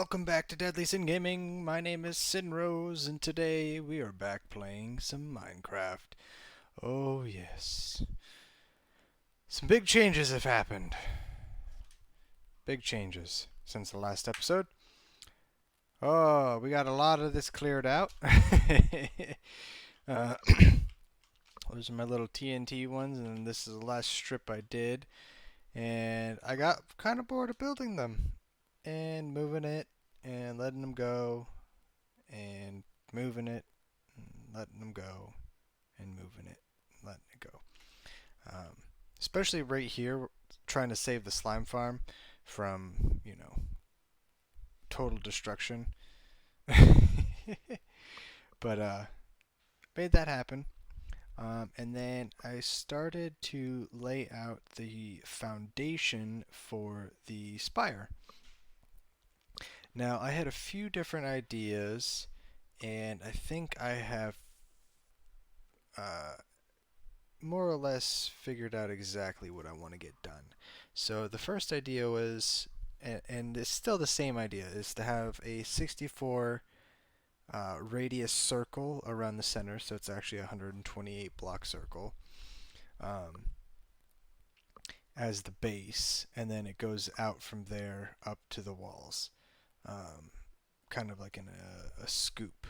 welcome back to Deadly Sin Gaming. My name is Sinrose, and today we are back playing some Minecraft. Oh, yes. Some big changes have happened. Big changes since the last episode. Oh, we got a lot of this cleared out. uh, those are my little TNT ones, and this is the last strip I did. And I got kind of bored of building them and moving it and letting them go and moving it, and letting them go, and moving it, and letting it go. Um, Especially right here, trying to save the slime farm from, total destruction. But made that happen. And then I started to lay out the foundation for the spire. Now, I had a few different ideas, and I think I have uh, more or less figured out exactly what I want to get done. So the first idea was, and it's still the same idea, is to have a 64 radius circle around the center. So it's actually a 128 block circle um, as the base, and then it goes out from there up to the walls, um, kind of like in a scoop.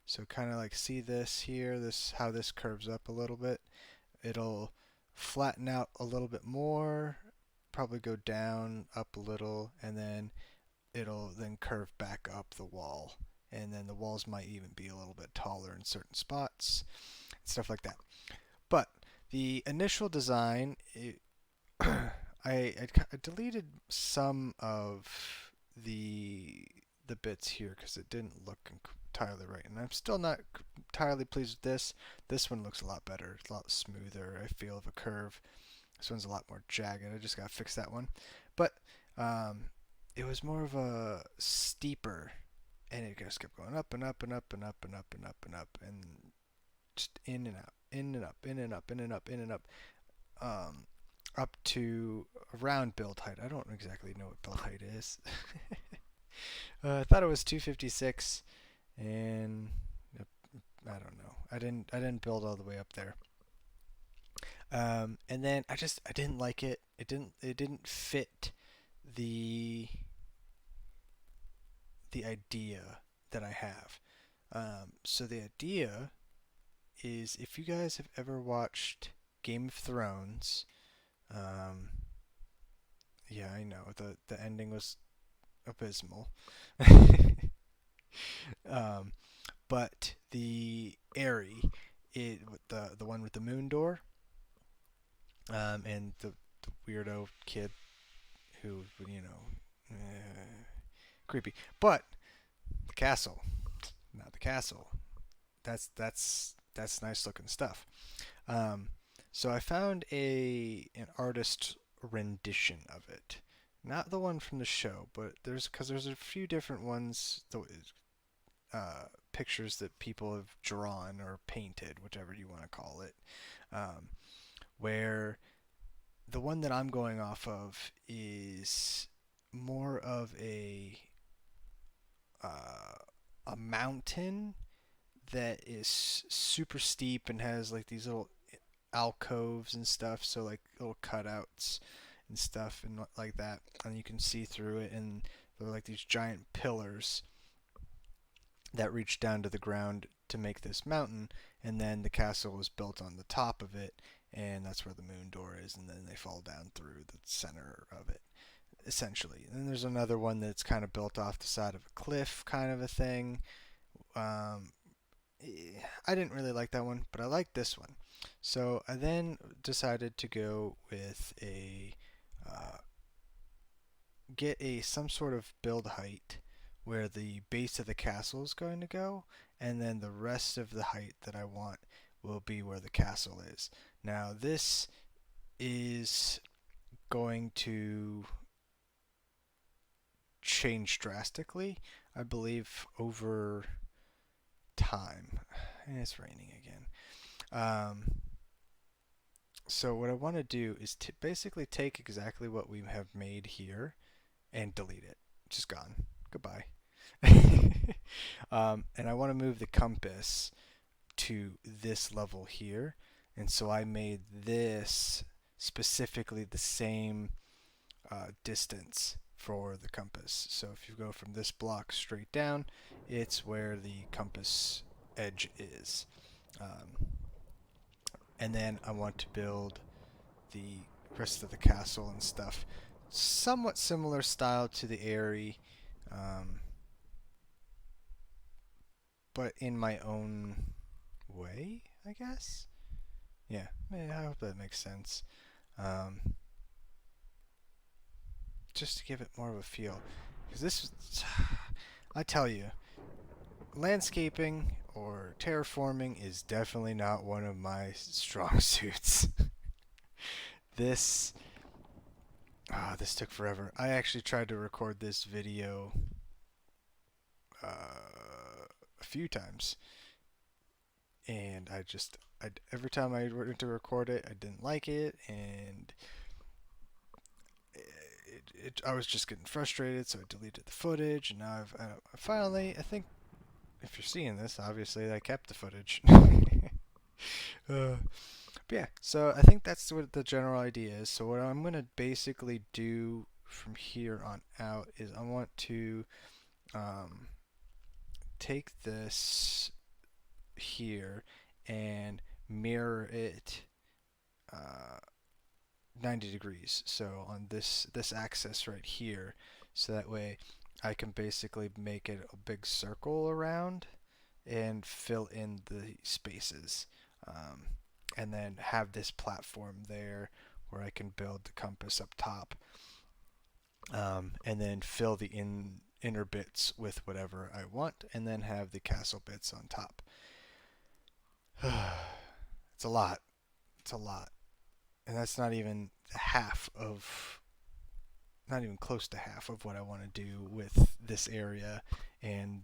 So kind of like see this here, this how this curves up a little bit. It'll flatten out a little bit more, probably go down, up a little, and then it'll then curve back up the wall. And then the walls might even be a little bit taller in certain spots, stuff like that. But the initial design, I deleted some of the bits here because it didn't look entirely right, and I'm still not entirely pleased with this. This one looks a lot better. It's a lot smoother, I feel, of a curve. This one's a lot more jagged. I just gotta fix that one. But it was more of a steeper, and it just kept going up and up and up and up and up and up and up, and just in and out, in and up, in and up, in and up, in and up, up to around build height. I don't exactly know what build height is. I thought it was 256, and I don't know. I didn't build all the way up there. And then I didn't like it. It didn't fit the the idea that I have. So the idea is, if you guys have ever watched Game of Thrones, um, yeah, I know the ending was abysmal. um, but the Eyrie, the one with the moon door, and the weirdo kid who, creepy. But the castle, not the castle. That's nice looking stuff. Um, so I found an artist rendition of it, not the one from the show, but there's a few different ones, pictures that people have drawn or painted, whichever you want to call it, um, where the one that I'm going off of is more of uh, a mountain that is super steep and has like these little alcoves and stuff, so like little cutouts and stuff and like that, and you can see through it, and they're like these giant pillars that reach down to the ground to make this mountain, and then the castle is built on the top of it, and that's where the moon door is, and then they fall down through the center of it, essentially. And then there's another one that's kind of built off the side of a cliff, kind of a thing. Um, I didn't really like that one, but I like this one. So I then decided to go with uh, get a some sort of build height where the base of the castle is going to go, and then the rest of the height that I want will be where the castle is. Now this is going to change drastically, I believe, over time. And it's raining again. So what I want to do is basically take exactly what we have made here and delete it. Just gone. Goodbye. And I want to move the compass to this level here. And so I made this specifically the same distance for the compass. So if you go from this block straight down, it's where the compass edge is. And then I want to build the rest of the castle and stuff. Somewhat similar style to the Eyrie, but in my own way, I guess. Yeah, I hope that makes sense. Um, just to give it more of a feel. Because this, I tell you, landscaping or terraforming is definitely not one of my strong suits. This, this took forever. I actually tried to record this video a few times, and every time I went to record it, I didn't like it, and I was just getting frustrated, so I deleted the footage, and now finally, I think, if you're seeing this, obviously I kept the footage. But yeah, so I think that's what the general idea is. So what I'm going to basically do from here on out is I want to take this here and mirror it 90 degrees. So on this axis right here, so that way I can basically make it a big circle around and fill in the spaces. And then have this platform there where I can build the compass up top. And then fill the inner bits with whatever I want, and then have the castle bits on top. It's a lot. It's a lot. And that's not even not even close to half of what I want to do with this area and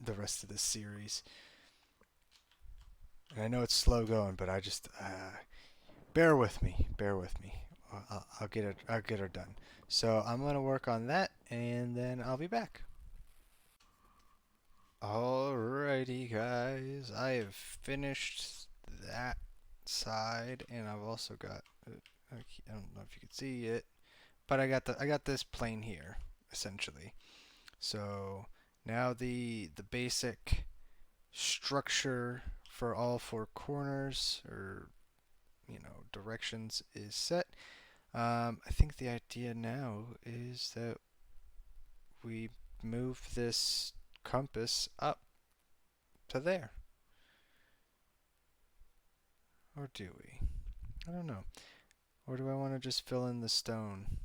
the rest of this series. And I know it's slow going, but I just bear with me. Bear with me. I'll get it. I'll get her done. So I'm gonna work on that, and then I'll be back. Alrighty, guys. I have finished that side, and I've also got. I don't know if you can see it, but I got this plane here essentially. So now the basic structure for all four corners or directions is set. I think the idea now is that we move this compass up to there. Or do we? I don't know. Or do I want to just fill in the stone?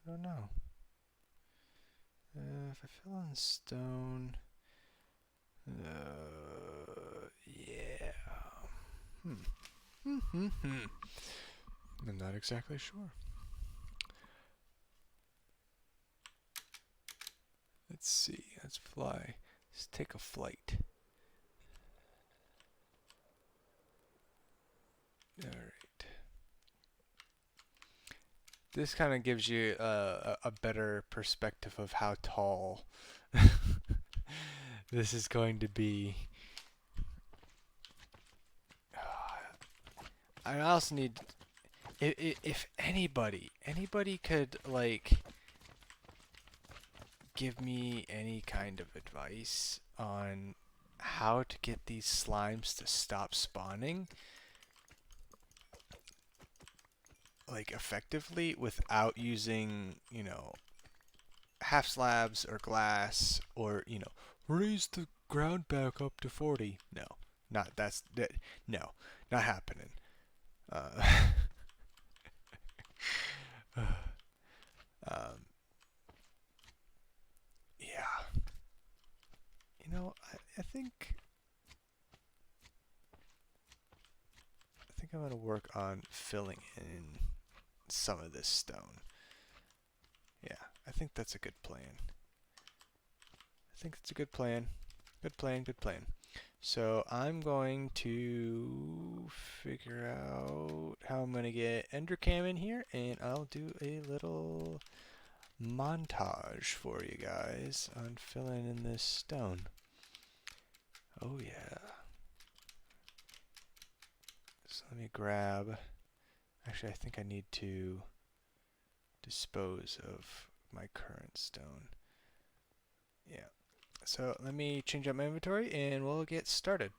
I don't know. If I fill in stone... yeah. I'm not exactly sure. Let's see. Let's fly. Let's take a flight. Alright. This kind of gives you a better perspective of how tall this is going to be. I also need, if anybody could like give me any kind of advice on how to get these slimes to stop spawning like effectively without using, half slabs or glass, or raise the ground back up to 40. No, no, not happening. Yeah. I think I'm gonna work on filling in some of this stone. Yeah, I think that's a good plan. Good plan. Good plan. So I'm going to figure out how I'm going to get Endercam in here, and I'll do a little montage for you guys on filling in this stone. Oh yeah. So let me grab, actually I think I need to dispose of my current stone. Yeah. So let me change up my inventory and we'll get started.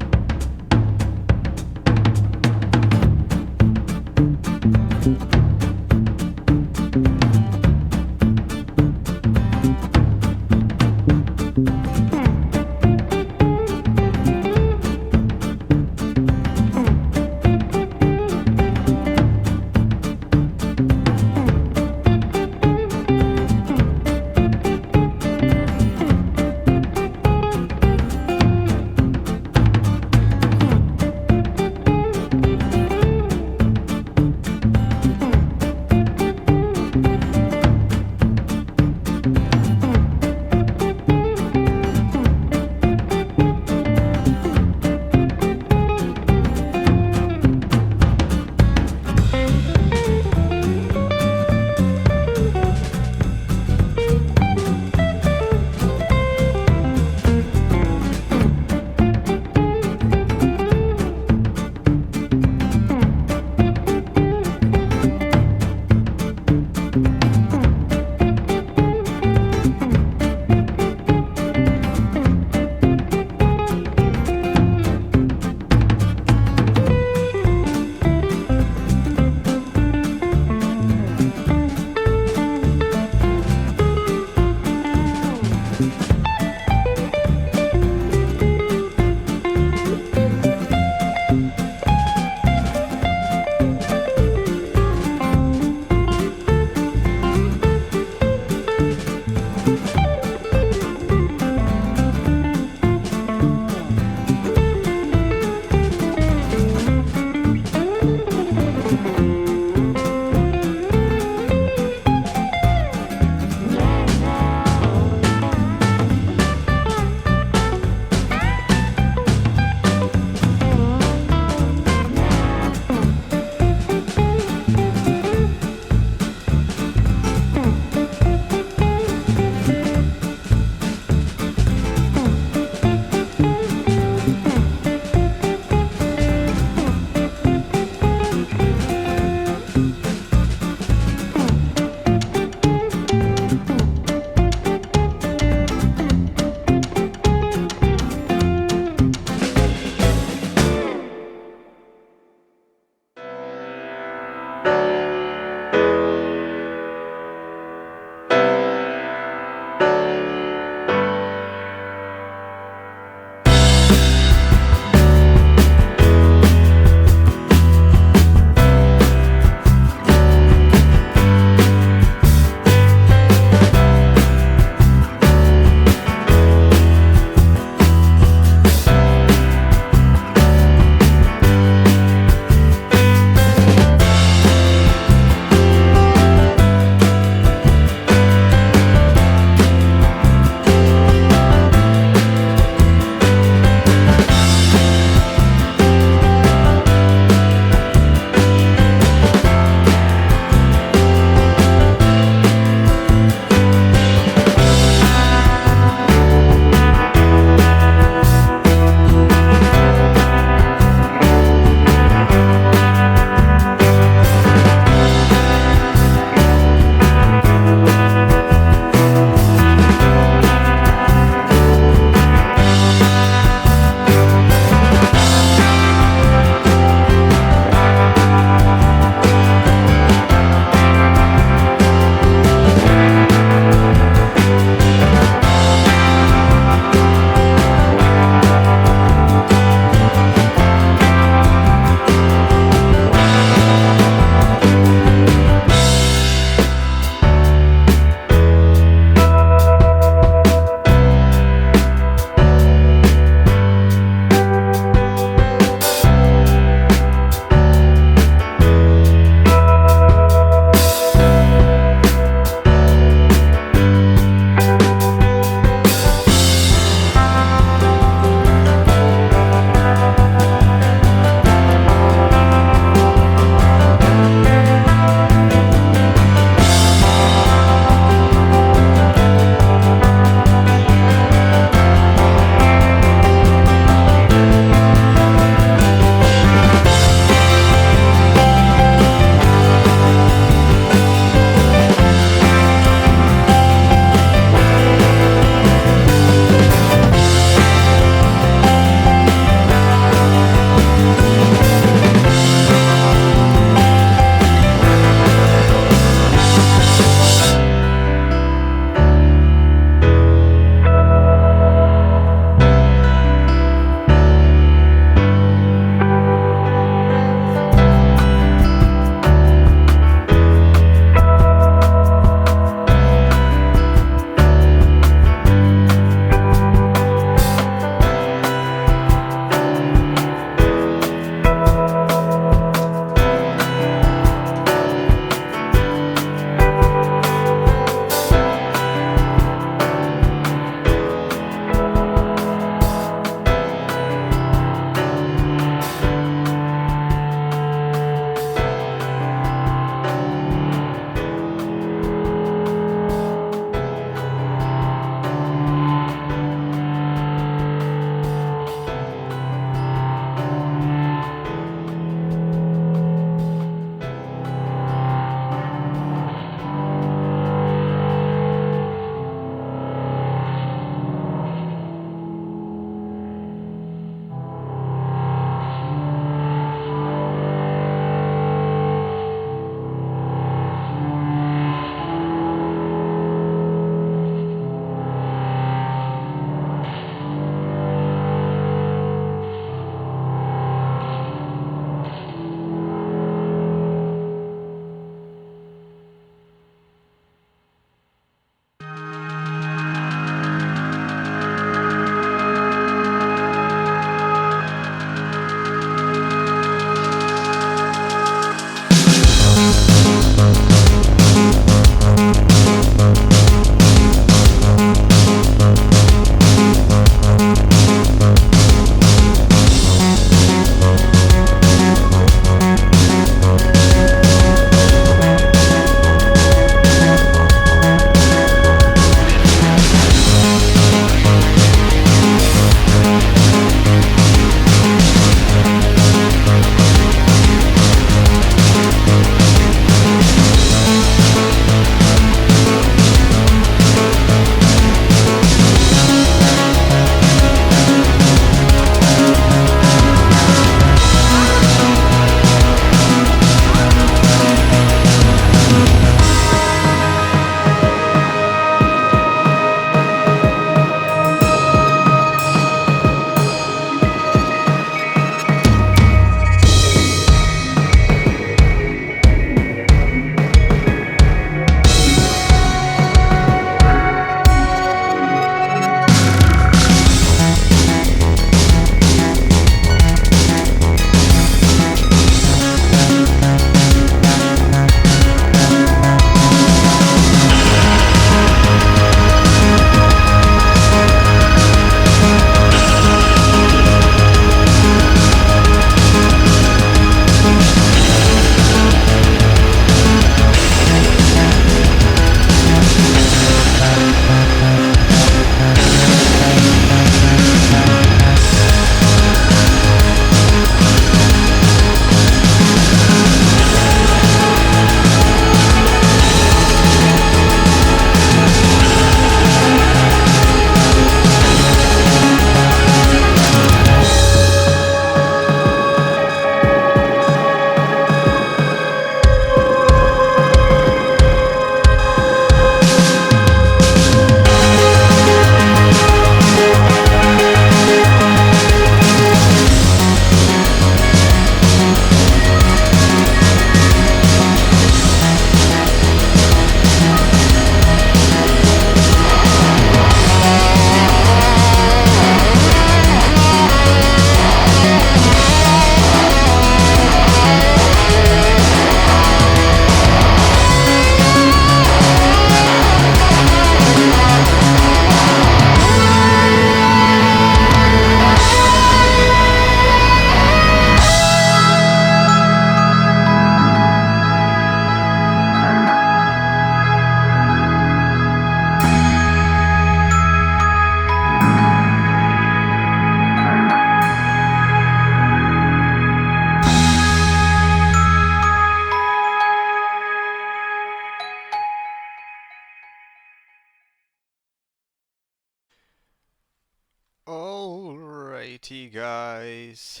Alrighty, guys.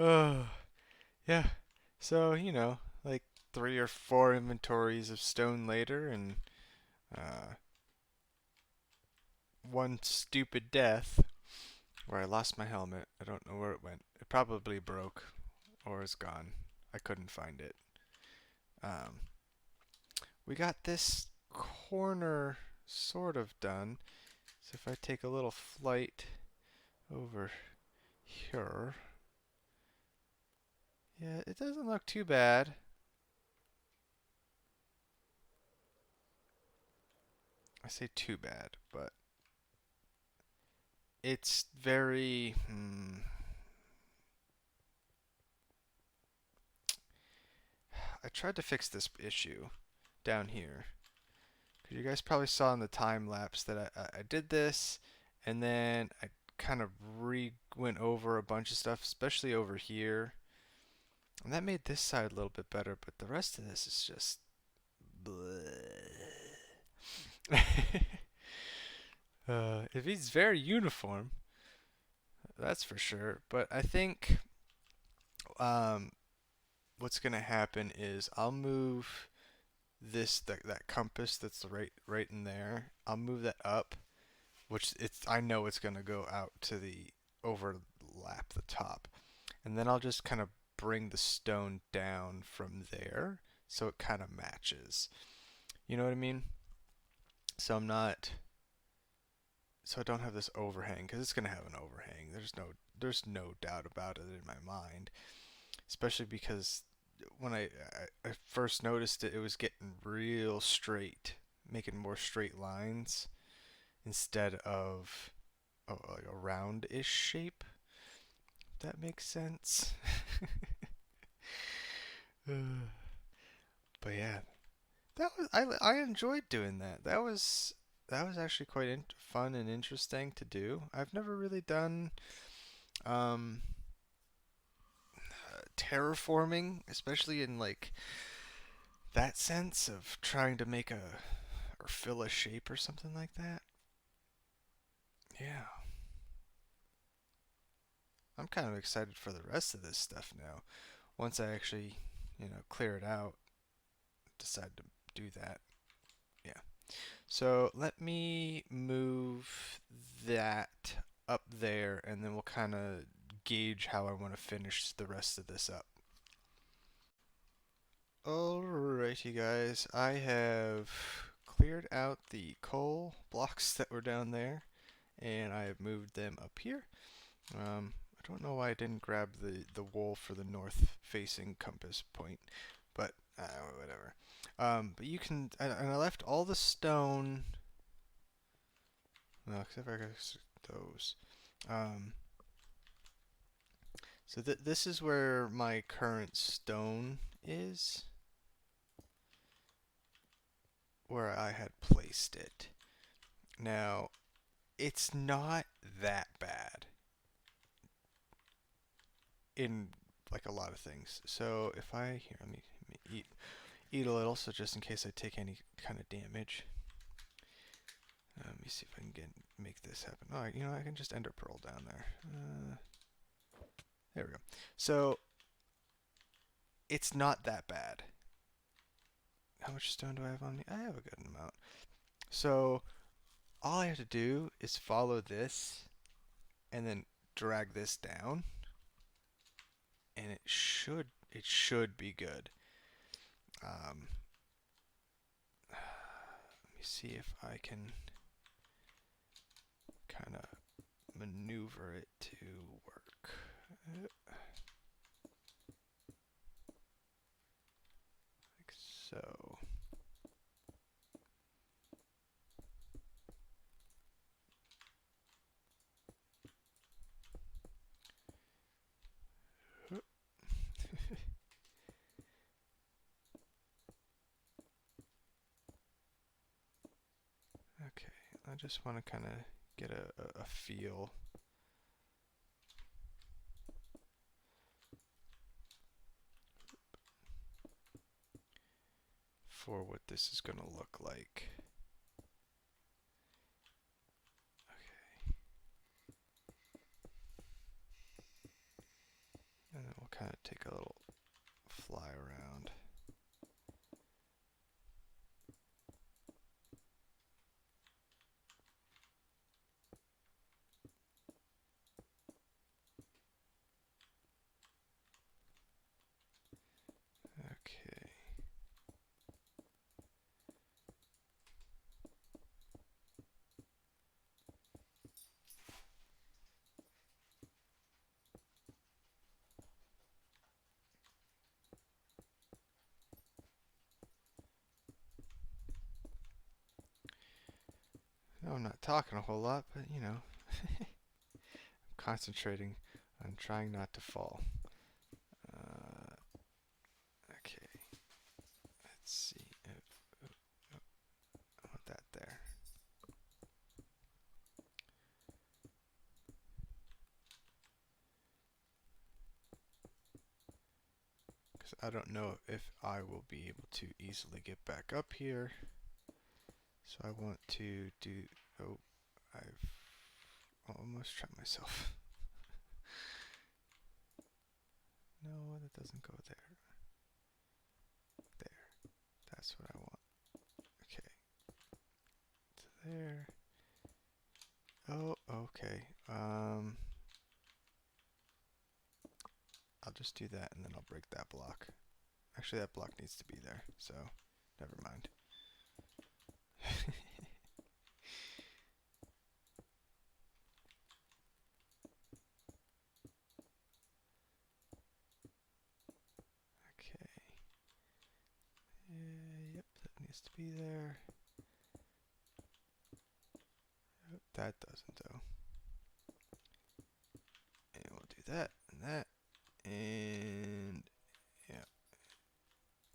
Oh, yeah. So, like 3 or 4 inventories of stone later, and uh, one stupid death where I lost my helmet. I don't know where it went. It probably broke or is gone. I couldn't find it. Um, we got this corner sort of done. So if I take a little flight over here, yeah, it doesn't look too bad. I say too bad, but it's very. I tried to fix this issue down here. Because you guys probably saw in the time lapse that I did this, and then I kind of went over a bunch of stuff, especially over here. And that made this side a little bit better, but the rest of this is just. If he's very uniform, that's for sure. But I think um, what's gonna happen is I'll move that compass that's right in there. I'll move that up, which I know it's gonna go out to the overlap the top, and then I'll just kind of bring the stone down from there so it kind of matches. You know what I mean? So I'm not. So I don't have this overhang because it's gonna have an overhang. There's no doubt about it in my mind, especially because when I first noticed it, it was getting real straight, making more straight lines instead of like a round-ish shape. If that makes sense. But yeah, that was I enjoyed doing that. That was actually quite fun and interesting to do. I've never really done um, terraforming, especially in like that sense of trying to make a or fill a shape or something like that. Yeah, I'm kind of excited for the rest of this stuff now. Once I actually, clear it out, decide to do that. Yeah. So let me move that up there, and then we'll kind of gauge how I want to finish the rest of this up. Alrighty, guys. I have cleared out the coal blocks that were down there, and I have moved them up here. I don't know why I didn't grab the wool for the north-facing compass point, but whatever. But you can, and I left all the stone. Well, except for those. Um, so this is where my current stone is, where I had placed it. Now, it's not that bad in like a lot of things. So if let me eat a little, so just in case I take any kind of damage. Let me see if I can make this happen. Oh, I can just ender pearl down there. There we go. So it's not that bad. How much stone do I have on me? I have a good amount. So all I have to do is follow this and then drag this down, and it should be good. Let me see if I can kind of maneuver it to work. Like so. Okay, I just want to kind of get a feel. For what this is going to look like. know I'm not talking a whole lot, but you know, I'm concentrating on trying not to fall. Okay, let's see. I want that there. Because I don't know if I will be able to easily get back up here. So I want to do, oh, I've almost trapped myself. No, that doesn't go there. There, that's what I want. Okay, to there. Oh, okay. I'll just do that and then I'll break that block. Actually, that block needs to be there, so never mind. Okay. Yep, that needs to be there. Oh, that doesn't, though. And we'll do that and that. And yeah,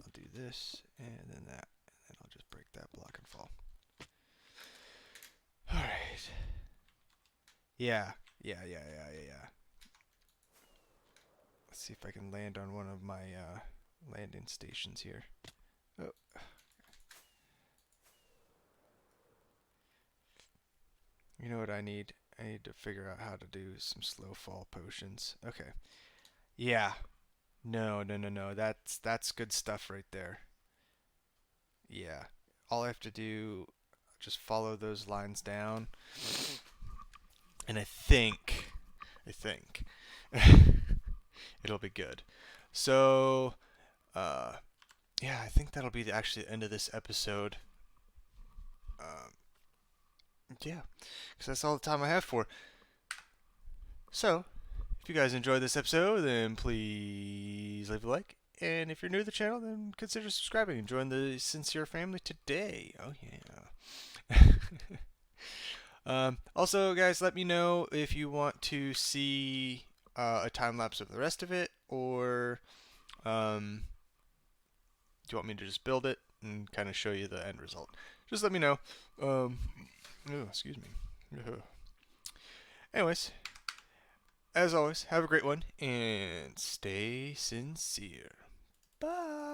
I'll do this and then that. And then I'll just break that block and fall. Alright. Yeah. Let's see if I can land on one of my landing stations here. Oh. You know what I need? I need to figure out how to do some slow fall potions. Okay. Yeah. No. That's good stuff right there. Yeah. All I have to do, just follow those lines down. And I think it'll be good. So, yeah, I think that'll be actually the end of this episode. Yeah, because that's all the time I have for. So, if you guys enjoyed this episode, then please leave a like. And if you're new to the channel, then consider subscribing and join the Sincere family today. Oh, yeah. Also, guys, let me know if you want to see a time lapse of the rest of it, or do you want me to just build it and kind of show you the end result? Just let me know. Oh, excuse me. Anyways, as always, have a great one and stay sincere. Bye.